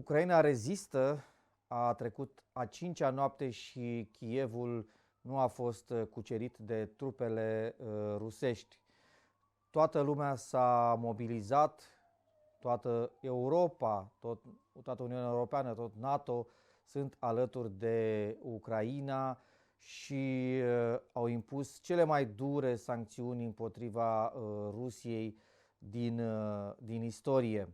Ucraina rezistă, a trecut a 5-a noapte și Kievul nu a fost cucerit de trupele rusești. Toată lumea s-a mobilizat, toată Europa, toată Uniunea Europeană, tot NATO sunt alături de Ucraina și au impus cele mai dure sancțiuni împotriva Rusiei din istorie.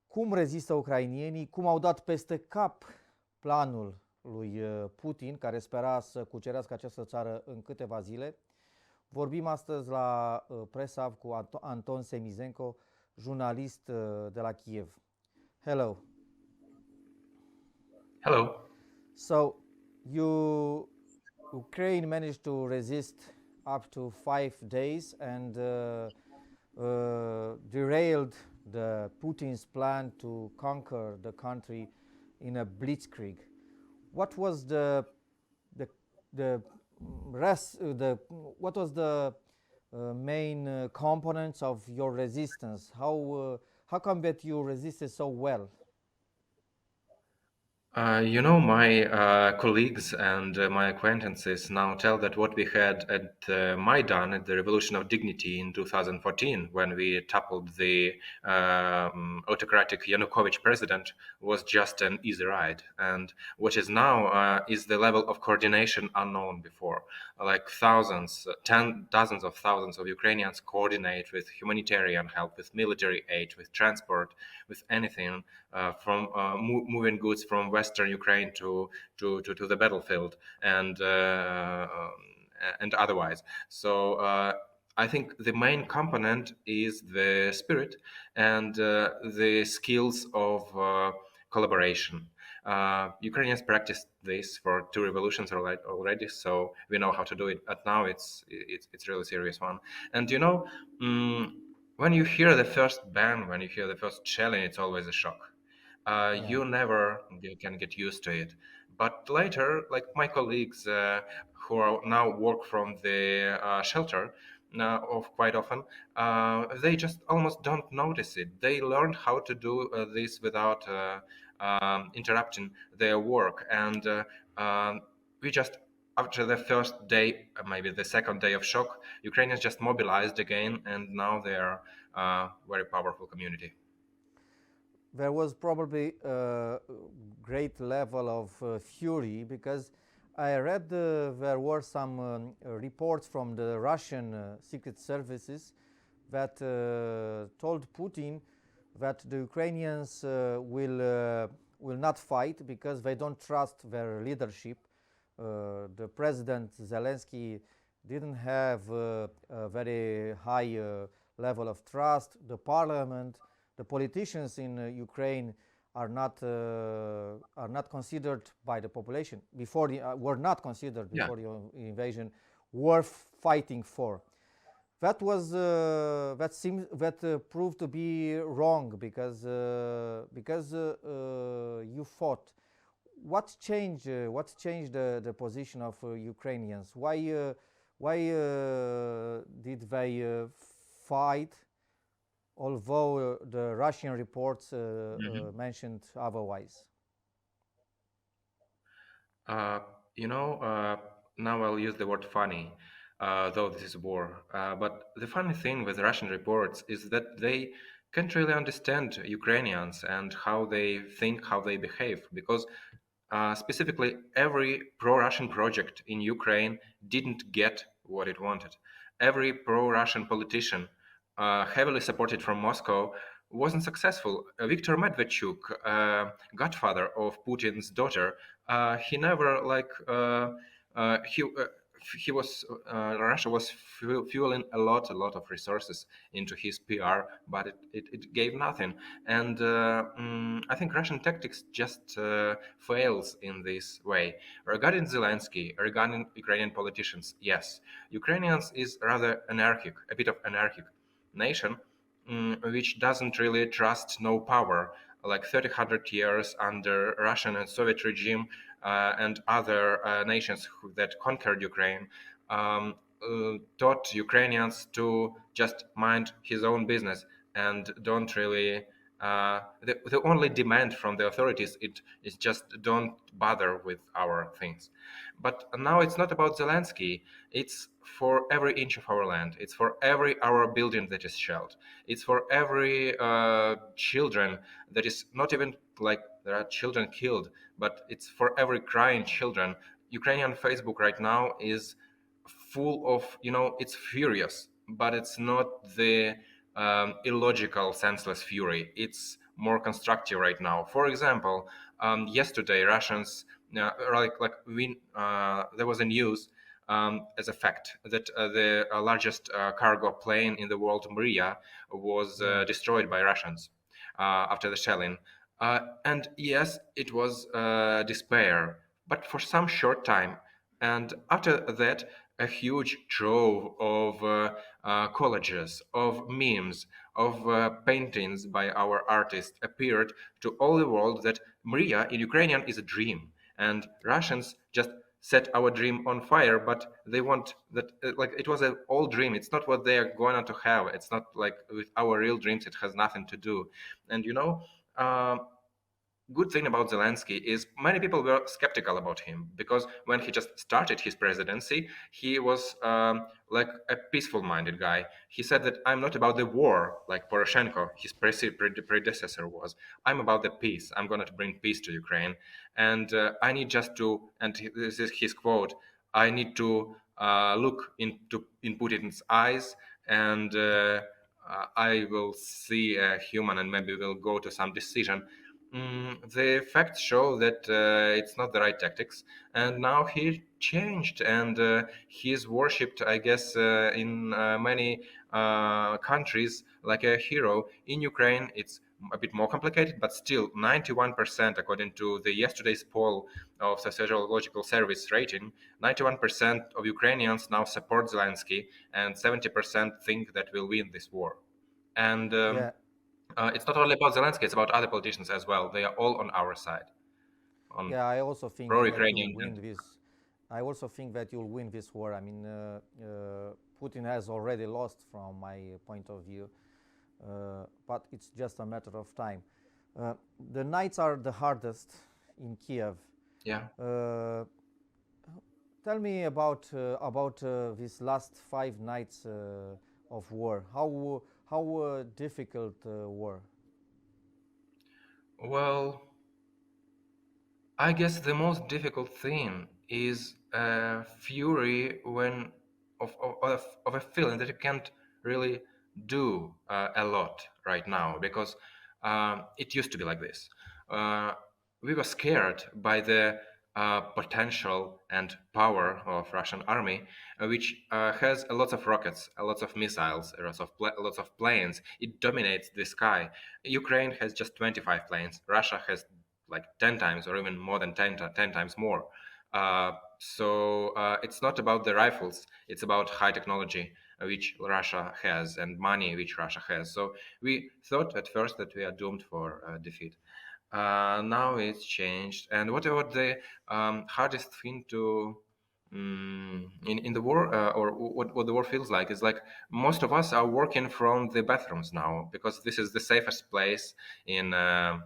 Cum rezistă ucrainienii? Cum au dat peste cap planul lui Putin, care spera să cucerească această țară în câteva zile? Vorbim astăzi la PressHUB cu Anton Semizhenko, jurnalist de la Kiev. Hello. Hello. So, Ukraine managed to resist up to 5 days and derailed the Putin's plan to conquer the country in a blitzkrieg. What was the main components of your resistance? How come that you resisted so well? My colleagues and my acquaintances now tell that what we had at Maidan, at the Revolution of Dignity in 2014, when we toppled the autocratic Yanukovych president, was just an easy ride. And what is now is the level of coordination unknown before. Like dozens of thousands of Ukrainians coordinate with humanitarian help, with military aid, with transport, with anything, from moving goods from Western Ukraine to the battlefield and otherwise. So I think the main component is the spirit and the skills of collaboration. Ukrainians practiced this for 2 revolutions already, so we know how to do it. But now it's really serious one. And when you hear the first bang, when you hear the first shelling, it's always a shock. You can get used to it. But later, like my colleagues who are now work from the shelter, quite often, they just almost don't notice it. They learned how to do this without interrupting their work. And we just, after the first day, maybe the second day of shock, Ukrainians just mobilized again, and now they are a very powerful community. There was probably a great level of fury, because I read there were some reports from the Russian secret services that told Putin that the Ukrainians will not fight because they don't trust their leadership. The President Zelensky didn't have a very high level of trust. The parliament, the politicians in Ukraine are not considered by the population were not considered before the invasion worth fighting for. That proved to be wrong because you fought. What changed the position of Ukrainians? Why did they fight, although the Russian reports mentioned otherwise? Now I'll use the word funny, though this is war. But the funny thing with Russian reports is that they can't really understand Ukrainians and how they think, how they behave, because specifically every pro-Russian project in Ukraine didn't get what it wanted. Every pro-Russian politician heavily supported from Moscow wasn't successful. Viktor Medvedchuk, godfather of Putin's daughter, he never Russia was fueling a lot of resources into his PR, but it gave nothing. And I think Russian tactics just fails in this way. Regarding Zelensky, regarding Ukrainian politicians, yes, Ukrainians is rather anarchic, a bit of anarchic nation, which doesn't really trust no power, like 100 years under Russian and Soviet regime and other nations that conquered Ukraine taught Ukrainians to just mind his own business and don't really The only demand from the authorities is just don't bother with our things. But now it's not about Zelensky. It's for every inch of our land. It's for every our building that is shelled. It's for every children that is not even like there are children killed, but it's for every crying children. Ukrainian Facebook right now is full of, it's furious, but it's not the illogical, senseless fury. It's more constructive right now. For example, yesterday Russians, there was a news as a fact that the largest cargo plane in the world, Maria, was destroyed by Russians after the shelling. And yes, it was despair, but for some short time. And after that, a huge trove of collages, of memes, of paintings by our artists appeared to all the world that Maria in Ukrainian is a dream. And Russians just set our dream on fire, but they want that, like it was an old dream. It's not what they are going to have. It's not like with our real dreams, it has nothing to do. And good thing about Zelensky is many people were skeptical about him because when he just started his presidency, he was like a peaceful-minded guy. He said that I'm not about the war like Poroshenko, his predecessor was. I'm about the peace. I'm going to bring peace to Ukraine. And I need just to, and this is his quote, I need to look in Putin's eyes and I will see a human and maybe we'll go to some decision. The facts show that it's not the right tactics, and now he changed, and he's worshipped, I guess, in many countries like a hero. In Ukraine, it's a bit more complicated, but still 91%, according to the yesterday's poll of Sociological Service rating, 91% of Ukrainians now support Zelensky, and 70% think that we'll win this war. And Yeah. it's not only about Zelensky, it's about other politicians as well. They are all on our side. Yeah, I also think that Pro-Ukrainian you'll win this. I also think that you'll win this war. I mean, Putin has already lost from my point of view, but it's just a matter of time. The nights are the hardest in Kiev. Yeah. Tell me about these last 5 nights of war. How difficult were? Well, I guess the most difficult thing is fury when of a feeling that you can't really do a lot right now because it used to be like this. We were scared by the potential and power of Russian army, which has a lot of rockets, a lot of missiles, lots of planes. It dominates the sky. Ukraine has just 25 planes. Russia has like 10 times or even more than 10 times more. So it's not about the rifles. It's about high technology, which Russia has, and money, which Russia has. So we thought at first that we are doomed for defeat. Now it's changed. And what about the hardest thing to in the war, or what the war feels like, is like most of us are working from the bathrooms now because this is the safest place in a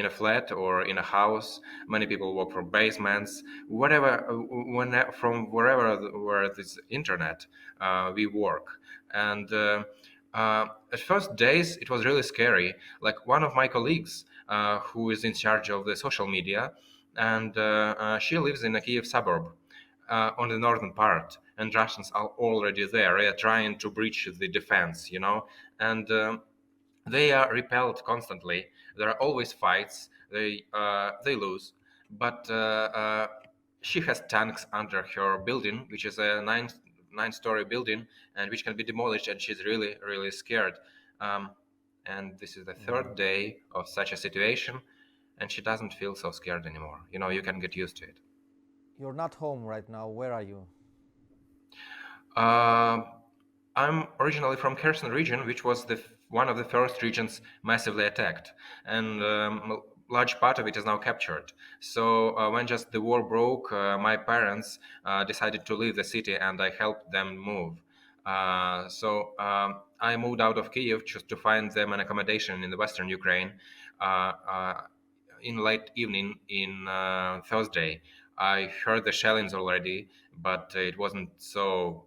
flat or in a house. Many people work from basements, whatever, from wherever where this internet we work. And at first days it was really scary. Like one of my colleagues who is in charge of the social media, and she lives in a Kiev suburb on the northern part, and Russians are already there. They are trying to breach the defense, and they are repelled constantly. There are always fights. They lose, but she has tanks under her building, which is a nine-story building, and which can be demolished. And she's really, really scared. And this is the third day of such a situation, and she doesn't feel so scared anymore. You can get used to it. You're not home right now. Where are you? I'm originally from Kherson region, which was one of the first regions massively attacked, and large part of it is now captured. So when just the war broke, my parents decided to leave the city, and I helped them move. I moved out of Kiev just to find them an accommodation in the western Ukraine. In late evening in Thursday, I heard the shellings already, but it wasn't so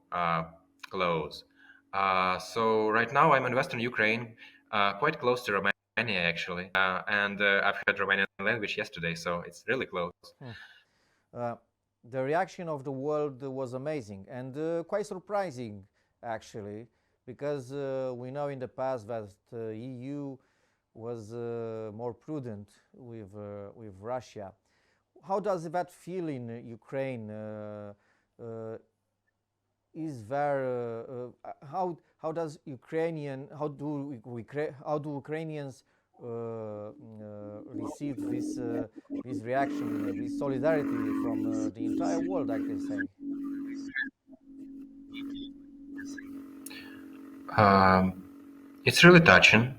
close. So right now I'm in western Ukraine, quite close to Romania actually, and I've heard Romanian language yesterday, so it's really close. The reaction of the world was amazing and quite surprising, actually, because we know in the past that the EU was more prudent with Russia. How does that feel in Ukraine? Is there how does Ukrainian how do Ukrainians receive this reaction, this solidarity from the entire world, I can say? It's really touching.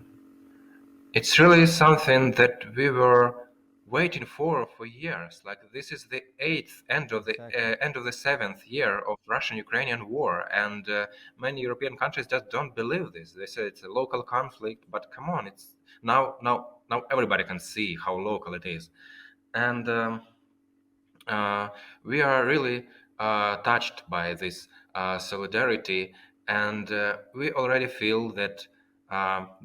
It's really something that we were waiting for years. Like this is the end of the 7th year of Russian-Ukrainian war, and many European countries just don't believe this. They say it's a local conflict, but come on, it's now everybody can see how local it is, and we are really touched by this solidarity, and we already feel that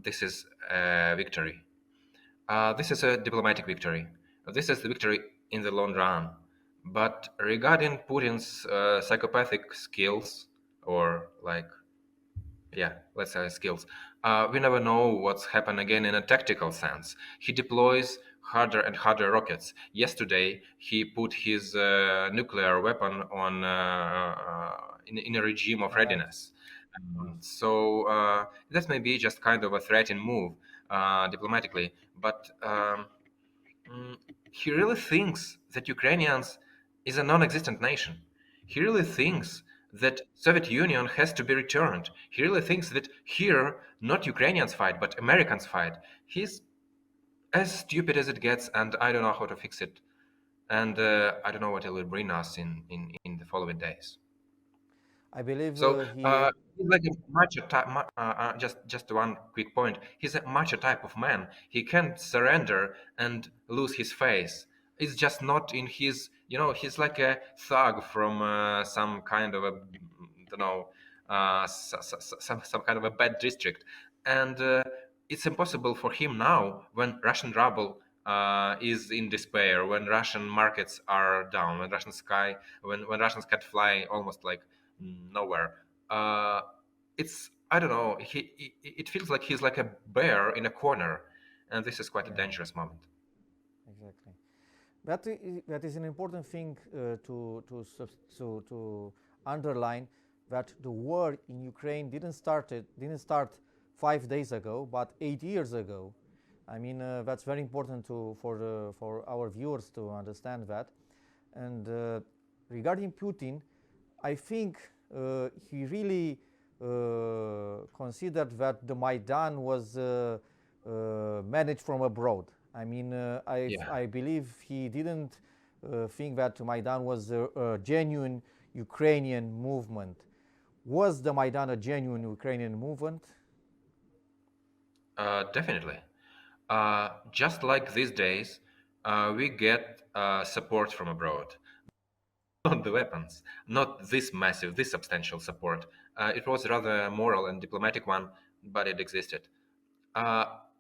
this is a victory. This is a diplomatic victory. This is the victory in the long run. But regarding Putin's psychopathic skills, or let's say skills, we never know what's happened again in a tactical sense. He deploys harder and harder rockets. Yesterday, he put his nuclear weapon on in a regime of readiness. So that may be just kind of a threatening move diplomatically, but he really thinks that Ukrainians is a non-existent nation. He really thinks that Soviet Union has to be returned. He really thinks that here not Ukrainians fight, but Americans fight. He's as stupid as it gets, and I don't know how to fix it. And I don't know what it will bring us in the following days. I believe so. He's like a macho type. Just one quick point. He's a macho type of man. He can't surrender and lose his face. It's just not in his. He's like a thug from some kind of a, some kind of a bad district, and it's impossible for him now when Russian ruble is in despair, when Russian markets are down, when when Russians can't fly almost like nowhere. It's, I don't know, it feels like he's like a bear in a corner, and this is quite a dangerous moment. Exactly. That is an important thing to underline, that the war in Ukraine didn't start 5 days ago, but 8 years ago. I mean, that's very important for our viewers to understand that. And regarding Putin, I think he really considered that the Maidan was managed from abroad. I mean, I believe he didn't think that Maidan was a genuine Ukrainian movement. Was the Maidan a genuine Ukrainian movement? Definitely. Just like these days, we get support from abroad. Not the weapons, not this massive, this substantial support. It was rather a moral and diplomatic one, but it existed.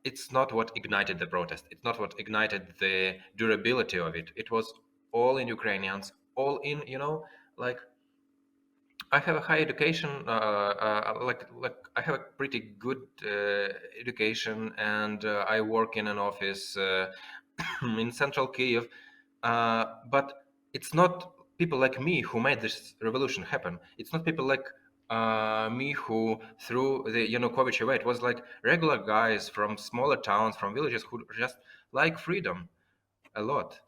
It's not what ignited the protest. It's not what ignited the durability of it. It was all in Ukrainians, all in, like, I have a high education, like I have a pretty good education, and I work in an office in central Kiev, but it's not people like me who made this revolution happen. It's not people like me who threw the Yanukovych away. It was like regular guys from smaller towns, from villages, who just like freedom a lot.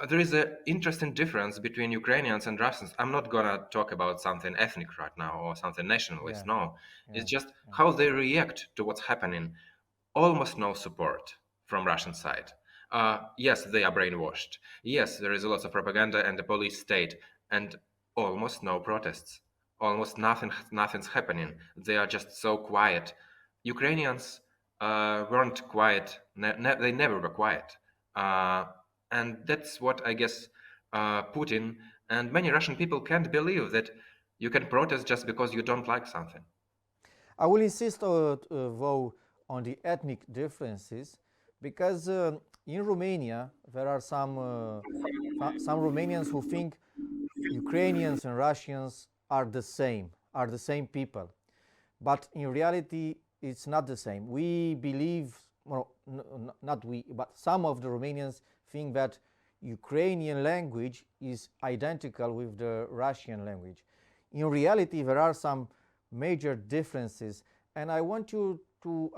There is an interesting difference between Ukrainians and Russians. I'm not gonna talk about something ethnic right now or something nationalist. No, it's just how they react to what's happening. Almost no support from Russian side. Yes, they are brainwashed. Yes, there is a lot of propaganda and the police state, and almost no protests. almost nothing's happening. They are just so quiet. Ukrainians weren't quiet. They never were quiet. And that's what I guess Putin and many Russian people can't believe, that you can protest just because you don't like something. I will insist, though, on the ethnic differences, because in Romania there are some Romanians who think Ukrainians and Russians are the same people. But in reality, it's not the same. We believe, well, not we, but some of the Romanians think that Ukrainian language is identical with the Russian language. In reality, there are some major differences, and I want you to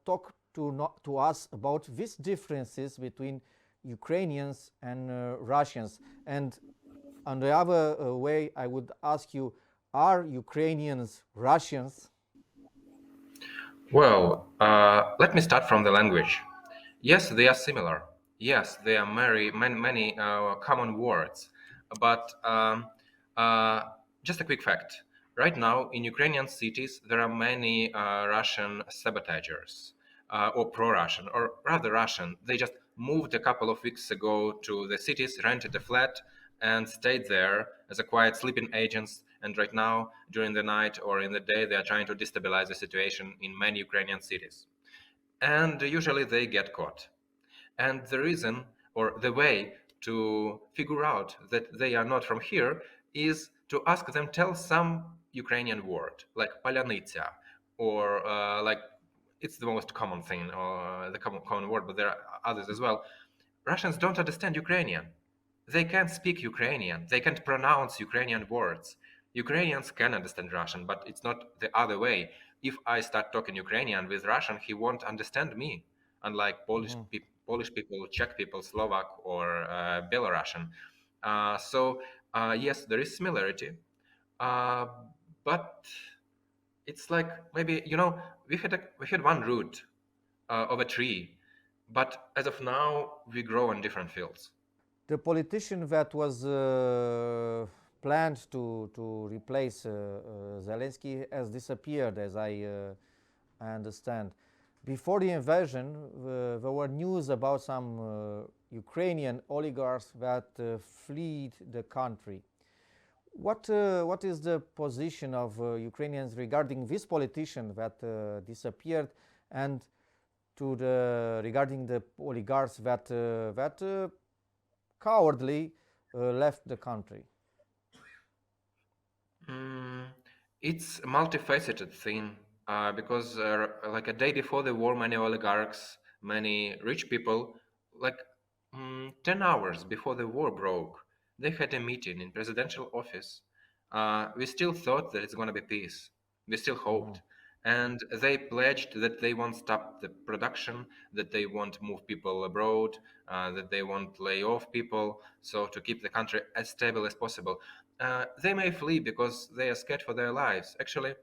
talk to us about these differences between Ukrainians and Russians. And on the other way, I would ask you, are Ukrainians Russians? Well, let me start from the language. Yes, they are similar. Yes, there are many common words. But just a quick fact. Right now, in Ukrainian cities, there are many Russian sabotagers, or pro-Russian, or rather Russian. They just moved a couple of weeks ago to the cities, rented a flat, and stayed there as a quiet sleeping agents. And right now, during the night or in the day, they are trying to destabilize the situation in many Ukrainian cities. And usually they get caught. And the reason, or the way to figure out that they are not from here, is to ask them tell some Ukrainian word, like palyanitsa, or like, it's the most common thing, or the common word, but there are others as well. Russians don't understand Ukrainian. They can't speak Ukrainian. They can't pronounce Ukrainian words. Ukrainians can understand Russian, but it's not the other way. If I start talking Ukrainian with Russian, he won't understand me, unlike Polish people, Czech people, Slovak, or Belarusian. Yes, there is similarity, uh, but it's like, maybe, we had one root of a tree, but as of now we grow in different fields. The politician that was planned to replace Zelensky has disappeared, as I understand. Before the invasion, there were news about some Ukrainian oligarchs that fled the country. What is the position of Ukrainians regarding this politician that disappeared, and regarding the oligarchs that cowardly left the country? It's a multifaceted thing, because like a day before the war, many oligarchs, many rich people, like 10 hours before the war broke, they had a meeting in presidential office. We still thought that it's going to be peace. We still hoped. And they pledged that they won't stop the production, that they won't move people abroad, that they won't lay off people, so to keep the country as stable as possible. They may flee because they are scared for their lives. Actually,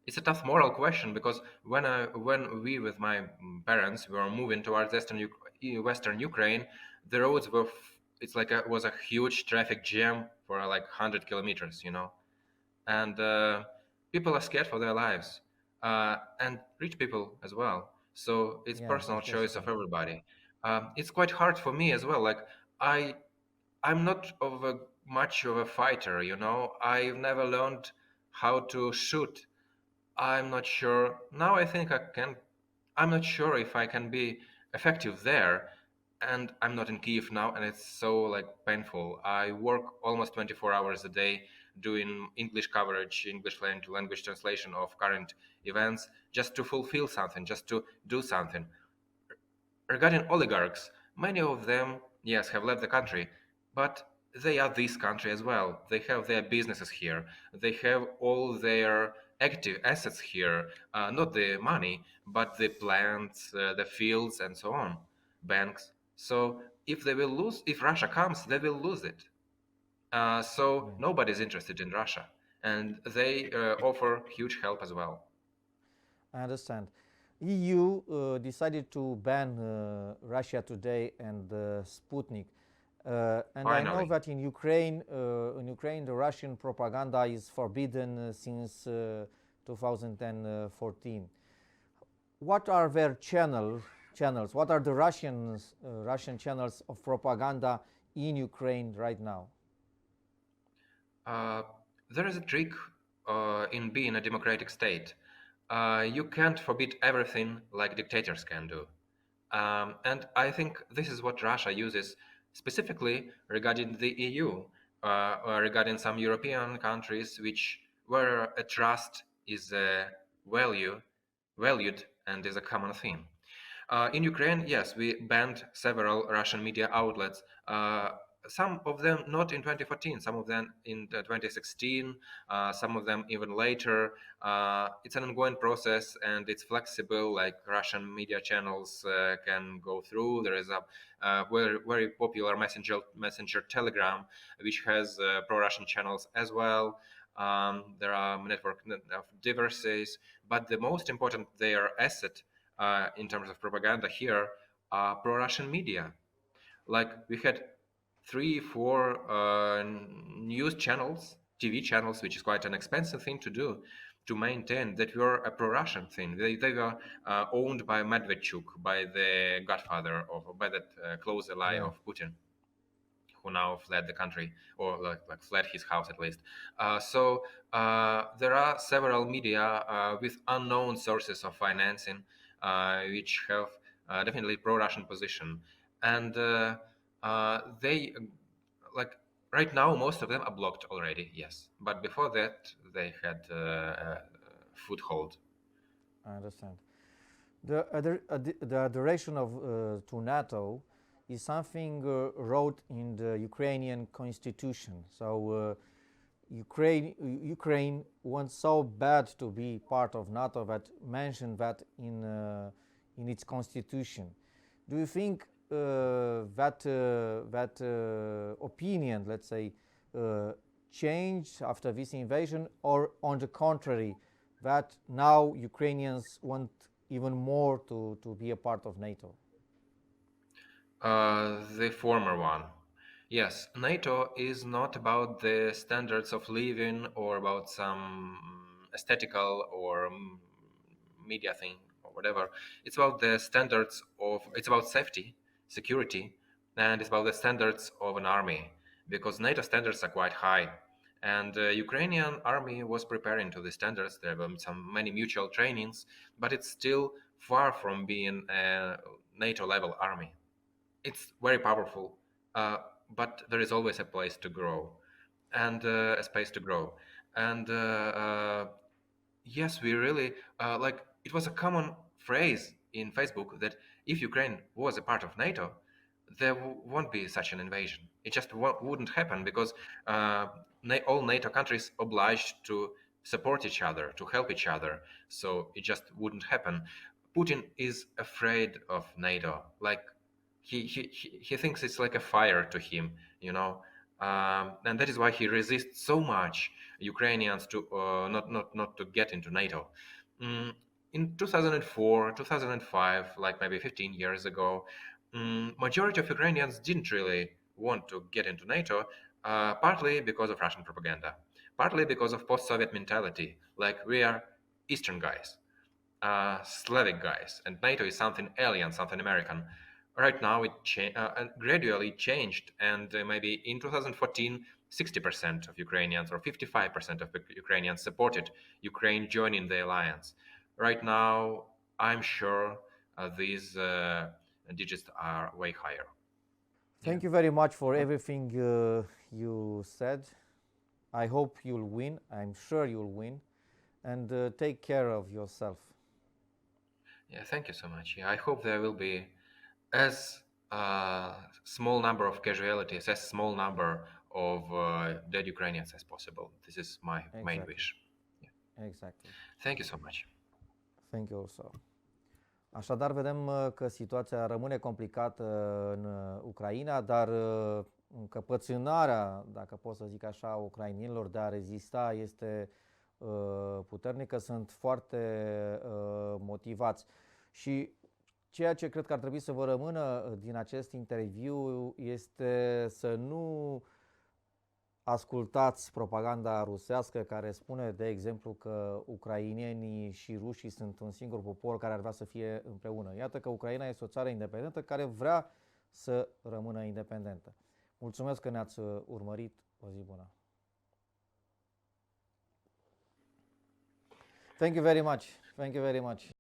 it's a tough moral question, because when we with my parents were moving towards Western Ukraine, the roads were it's like was a huge traffic jam for like 100 kilometers, and people are scared for their lives, and rich people as well. So it's Yeah, personal of course. choice of everybody. It's quite hard for me as well. Like, I'm not much of a fighter, I've never learned how to shoot. I'm not sure. Now I think I can. I'm not sure if I can be effective there. And I'm not in Kiev now, and it's so like painful. I work almost 24 hours a day doing English coverage, English language translation of current events, just to fulfill something, just to do something. Regarding oligarchs, many of them, yes, have left the country, but they are this country as well. They have their businesses here. They have all their active assets here, not the money, but the plants, the fields, and so on, banks. So if Russia comes, they will lose it. So nobody's interested in Russia, and they offer huge help as well. I understand. EU decided to ban Russia Today and Sputnik. And I know Finally. that in Ukraine, the Russian propaganda is forbidden since 2014. What are their channels? What are the Russian channels of propaganda in Ukraine right now? There is a trick in being a democratic state. You can't forbid everything like dictators can do. And I think this is what Russia uses specifically regarding the EU, or regarding some European countries where a trust is valued and is a common theme. In Ukraine, yes, we banned several Russian media outlets. Some of them not in 2014, some of them in 2016, some of them even later. It's an ongoing process and it's flexible, like Russian media channels can go through. There is a very popular messenger Telegram, which has pro-Russian channels as well. There are a network of diversities, but the most important their asset in terms of propaganda here are pro-Russian media. Like we had 3-4 news channels, TV channels, which is quite an expensive thing to do, to maintain, that were a pro-Russian thing. They were owned by Medvedchuk, by the godfather of, by that close ally of Putin, who now fled the country, or like fled his house at least. So there are several media with unknown sources of financing, which have definitely pro-Russian position, and they like right now most of them are blocked already. Yes, but before that they had a foothold. I understand. The adheration of to NATO is something wrote in the Ukrainian constitution. So Ukraine wants so bad to be part of NATO that mentioned that in its constitution. Do you think that opinion, let's say, changed after this invasion, or on the contrary, that now Ukrainians want even more to be a part of NATO? The former one. Yes, NATO is not about the standards of living or about some aesthetical or media thing or whatever. It's about the standards of, it's about safety, security, and it's about the standards of an army, because NATO standards are quite high. And Ukrainian army was preparing to the standards. There were many mutual trainings, but it's still far from being a NATO level army. It's very powerful, but there is always a place to grow, and a space to grow. And yes, we really like. It was a common phrase in Facebook that if Ukraine was a part of NATO, there won't be such an invasion. It just wouldn't happen, because all NATO countries obliged to support each other, to help each other. So it just wouldn't happen. Putin is afraid of NATO. Like he thinks it's like a fire to him, you know, and that is why he resists so much Ukrainians to not to get into NATO. In 2004, 2005, like maybe 15 years ago, majority of Ukrainians didn't really want to get into NATO, partly because of Russian propaganda, partly because of post-Soviet mentality, like we are Eastern guys, Slavic guys, and NATO is something alien, something American. Right now, it gradually changed, and maybe in 2014, 60% of Ukrainians or 55% of Ukrainians supported Ukraine joining the alliance. Right now, I'm sure these digits are way higher. Thank you very much for everything you said. I hope you'll win. I'm sure you'll win. And take care of yourself. Yeah, thank you so much. Yeah, I hope there will be as small number of casualties, as small number of dead Ukrainians as possible. This is my main wish. Yeah. Exactly. Thank you so much. Thank you also. Așadar, vedem că situația rămâne complicată în Ucraina, dar încăpățânarea, dacă pot să zic așa, ucrainienilor de a rezista este puternică, sunt foarte motivați. Și ceea ce cred că ar trebui să vă rămână din acest interviu este să nu ascultați propaganda rusească care spune, de exemplu, că ucrainenii și rușii sunt un singur popor care ar vrea să fie împreună. Iată că Ucraina este o țară independentă care vrea să rămână independentă. Mulțumesc că ne-ați urmărit. O zi bună! Thank you very much. Thank you very much.